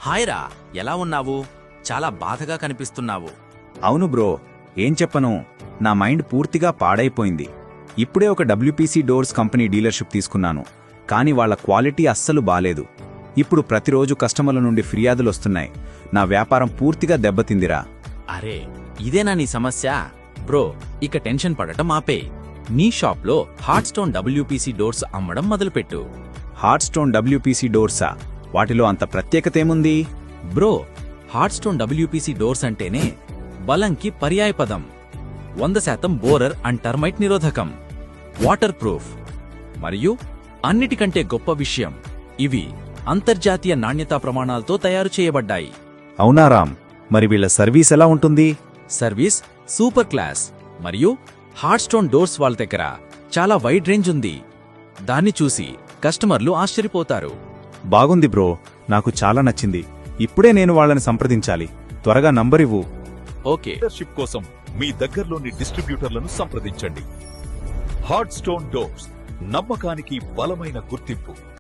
Hi రా, ఎలా ఉన్నావు? చాలా బాధగా కనిపిస్తున్నావు. అవును బ్రో, ఏం చెప్పను, నా మైండ్ పూర్తిగా పాడైపోయింది. ఇప్పుడే ఒక డబ్ల్యూపీసీ డోర్స్ కంపెనీ డీలర్షిప్ తీసుకున్నాను, కానీ వాళ్ళ క్వాలిటీ అస్సలు బాలేదు. ఇప్పుడు ప్రతిరోజు కస్టమర్ల నుండి ఫిర్యాదులొస్తున్నాయి. నా వ్యాపారం పూర్తిగా దెబ్బతిందిరా. అరే, ఇదేనా నీ సమస్య? బ్రో, ఇక టెన్షన్ పడటం ఆపే. నీ షాప్లో హార్ట్ స్టోన్ డబ్ల్యూపీసీ డోర్స్ అమ్మడం మొదలుపెట్టు. హార్ట్ స్టోన్ డబ్ల్యూపీసీ డోర్సా? వాటిలో అంత ప్రత్యేకతేముంది? Bro, heart stone WPC doors అంటేనే బలంకి పర్యాయపదం. 100% బోరర్ అండ్ టర్మైట్ నిరోధకం, వాటర్ ప్రూఫ్, మరియు అన్నిటికంటే గొప్ప విషయం, ఇవి అంతర్జాతీయ నాణ్యతా ప్రమాణాలతో తయారు చేయబడ్డాయి. అవునా రామ్, మరి వీళ్ళ సర్వీస్ ఎలా ఉంటుంది? Service super class. మరియు హార్ట్ స్టోన్ డోర్స్ వాళ్ళ దగ్గర చాలా వైడ్ రేంజ్ ఉంది. దాన్ని చూసి కస్టమర్లు ఆశ్చర్యపోతారు. బాగుంది బ్రో, నాకు చాలా నచ్చింది. ఇప్పుడే నేను వాళ్ళని సంప్రదించాలి. త్వరగా నంబరివ్వు. ఓకే. డీలర్షిప్ కోసం మీ దగ్గరలోని డిస్ట్రిబ్యూటర్లను సంప్రదించండి. హార్ట్ స్టోన్ డోర్స్, నమ్మకానికి బలమైన గుర్తింపు.